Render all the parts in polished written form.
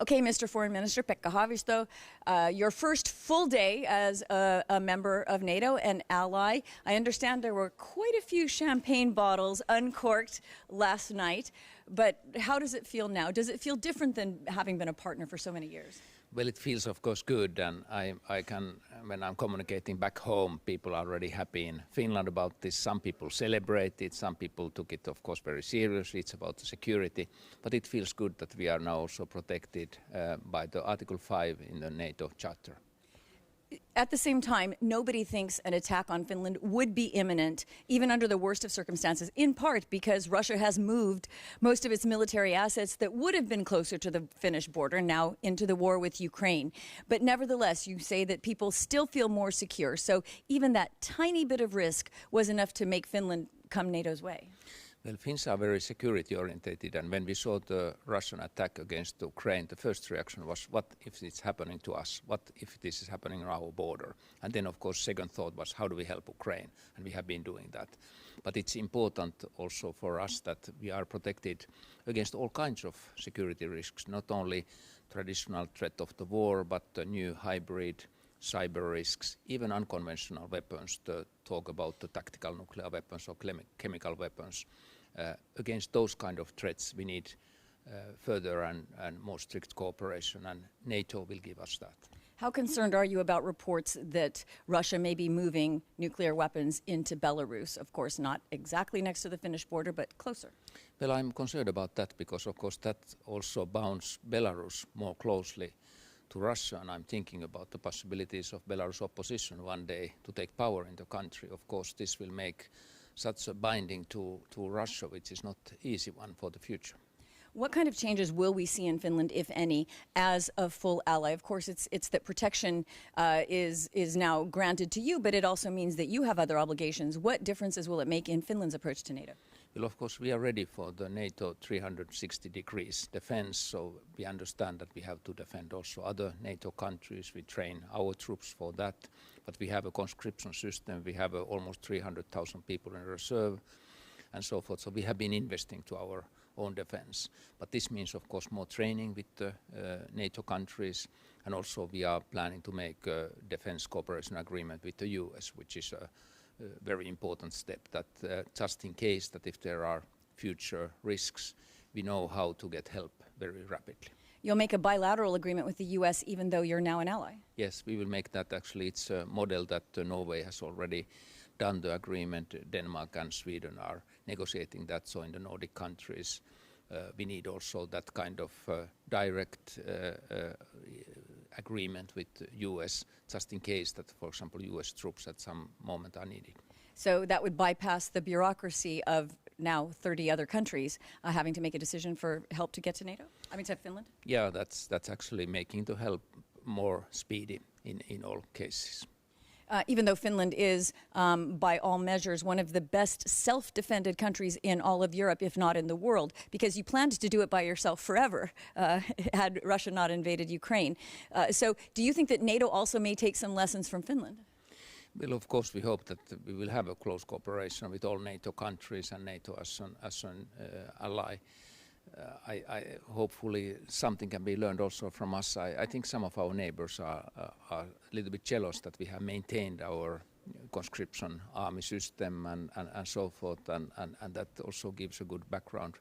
Okay, Mr. Foreign Minister Pekka Havisto, your first full day as a member of NATO and ally. I understand there were quite a few champagne bottles uncorked last night, but how does it feel now? Does it feel different than having been a partner for so many years? Well, it feels, of course, good, and I can, when I'm communicating back home, people are already happy in Finland about this. Some people celebrate it, some people took it, of course, very seriously. It's about the security, but it feels good that we are now also protected by the Article 5 in the NATO Charter. At the same time, nobody thinks an attack on Finland would be imminent, even under the worst of circumstances, in part because Russia has moved most of its military assets that would have been closer to the Finnish border now into the war with Ukraine. But nevertheless, you say that people still feel more secure. So even that tiny bit of risk was enough to make Finland come NATO's way. Well, Finns are very security oriented, and when we saw the Russian attack against Ukraine, the first reaction was, what if it's happening to us? What if this is happening on our border? And then, of course, second thought was, how do we help Ukraine? And we have been doing that. But it's important also for us that we are protected against all kinds of security risks, not only traditional threat of the war, but the new hybrid cyber risks, even unconventional weapons, to talk about the tactical nuclear weapons or chemical weapons. Against those kind of threats, we need further and more strict cooperation, and NATO will give us that. How concerned are you about reports that Russia may be moving nuclear weapons into Belarus? Of course, not exactly next to the Finnish border, but closer. Well, I'm concerned about that because, of course, that also bounds Belarus more closely to Russia, and I'm thinking about the possibilities of Belarus opposition one day to take power in the country. Of course, this will make such a binding to Russia, which is not easy one for the future. What kind of changes will we see in Finland, if any, as a full ally? Of course, it's that protection is now granted to you, but it also means that you have other obligations. What differences will it make in Finland's approach to NATO? Well, of course, we are ready for the NATO 360 degrees defense, so we understand that we have to defend also other NATO countries. We train our troops for that, but we have a conscription system. We have almost 300,000 people in reserve and so forth. So we have been investing to our own defense. But this means, of course, more training with the NATO countries, and also we are planning to make a defense cooperation agreement with the US, which is a very important step, that just in case that if there are future risks, we know how to get help very rapidly. You'll make a bilateral agreement with the US even though you're now an ally? Yes, we will make that. Actually, it's a model that Norway has already done the agreement. Denmark and Sweden are negotiating that, so in the Nordic countries we need also that kind of direct agreement with the US, just in case that, for example, US troops at some moment are needed. So that would bypass the bureaucracy of now 30 other countries having to make a decision for help to get to NATO? I mean, to Finland? Yeah, that's actually making the help more speedy in all cases. Even though Finland is, by all measures, one of the best self-defended countries in all of Europe, if not in the world, because you planned to do it by yourself forever had Russia not invaded Ukraine. So do you think that NATO also may take some lessons from Finland? Well, of course, we hope that we will have a close cooperation with all NATO countries and NATO as an ally. I hopefully something can be learned also from us. I think some of our neighbors are a little bit jealous that we have maintained our conscription army system and so forth, and that also gives a good background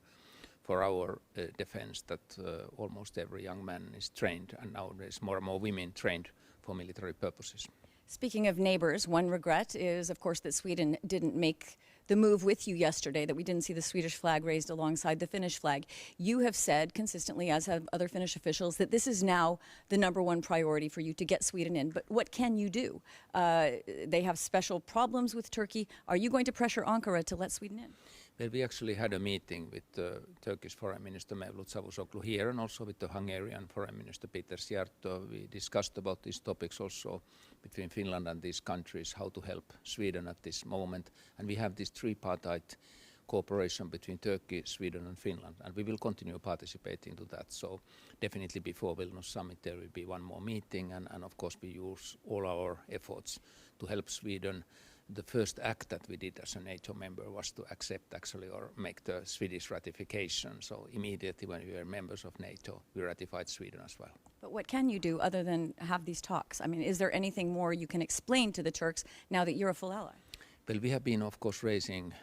for our defense, that almost every young man is trained, and now there's more and more women trained for military purposes. Speaking of neighbors, one regret is, of course, that Sweden didn't make the move with you yesterday, that we didn't see the Swedish flag raised alongside the Finnish flag. You have said consistently, as have other Finnish officials, that this is now the number one priority for you to get Sweden in. But what can you do? They have special problems with Turkey. Are you going to pressure Ankara to let Sweden in? Well, we actually had a meeting with the Turkish Foreign Minister Mevlut Çavuşoğlu here, and also with the Hungarian Foreign Minister Péter Szijjártó. We discussed about these topics also between Finland and these countries, how to help Sweden at this moment. And we have this tripartite cooperation between Turkey, Sweden and Finland, and we will continue participating to that. So definitely before Vilnius summit there will be one more meeting, and of course we use all our efforts to help Sweden the first act that we did as a NATO member was to accept actually or make the Swedish ratification. So immediately when we were members of NATO, we ratified Sweden as well. But what can you do other than have these talks? I mean, is there anything more you can explain to the Turks now that you're a full ally? Well, we have been, of course, raising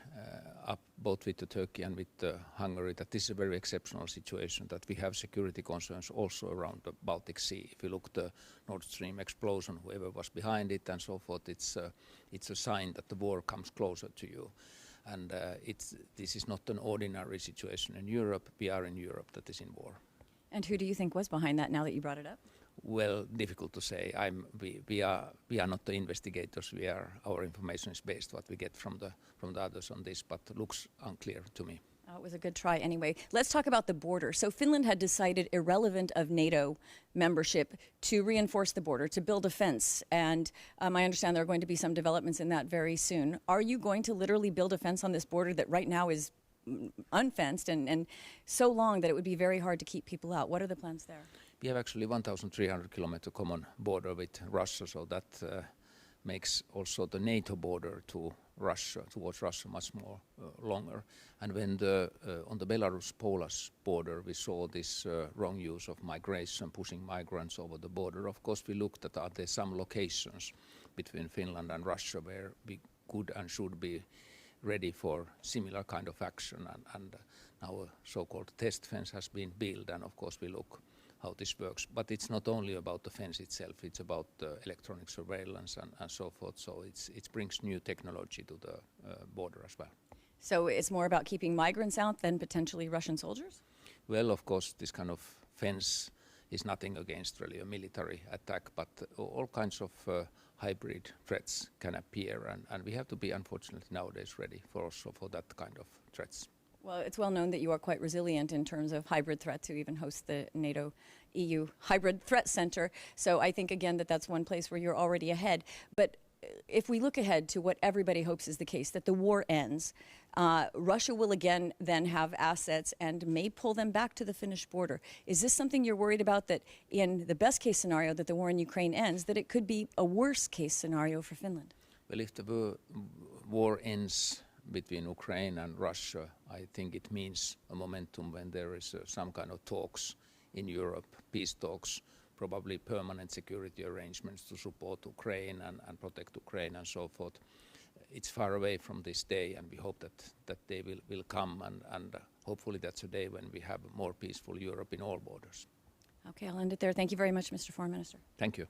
up both with the Turkey and with Hungary that this is a very exceptional situation, that we have security concerns also around the Baltic Sea. If you look at the Nord Stream explosion, whoever was behind it and so forth, it's a sign that the war comes closer to you. And this is not an ordinary situation in Europe. We are in Europe that is in war. And who do you think was behind that now that you brought it up? Well, difficult to say. We are not the investigators. Our information is based what we get from the others on this, but looks unclear to me. Oh, it was a good try anyway. Let's talk about the border. So Finland had decided, irrelevant of NATO membership, to reinforce the border, to build a fence. And I understand there are going to be some developments in that very soon. Are you going to literally build a fence on this border that right now is unfenced and so long that it would be very hard to keep people out? What are the plans there? We have actually 1,300 kilometer common border with Russia, so that makes also the NATO border towards Russia much more longer. And when on the Belarus-Polish border we saw this wrong use of migration, pushing migrants over the border, of course we looked at are there some locations between Finland and Russia where we could and should be ready for similar kind of action. And now a so-called test fence has been built, and of course we look how this works. But it's not only about the fence itself, it's about electronic surveillance and so forth. So it brings new technology to the border as well. So it's more about keeping migrants out than potentially Russian soldiers? Well, of course, this kind of fence is nothing against really a military attack, but all kinds of hybrid threats can appear, and we have to be, unfortunately, nowadays ready for that kind of threats. Well, it's well known that you are quite resilient in terms of hybrid threats. You even host the NATO-EU Hybrid Threat Center. So I think, again, that's one place where you're already ahead. But if we look ahead to what everybody hopes is the case, that the war ends, Russia will again then have assets and may pull them back to the Finnish border. Is this something you're worried about, that in the best case scenario that the war in Ukraine ends, that it could be a worse case scenario for Finland? Well, if the war ends between Ukraine and Russia, I think it means a momentum when there is some kind of talks in Europe, peace talks, probably permanent security arrangements to support Ukraine and protect Ukraine and so forth. It's far away from this day, and we hope that day will come, and hopefully that's a day when we have a more peaceful Europe in all borders. Okay, I'll end it there. Thank you very much, Mr. Foreign Minister. Thank you.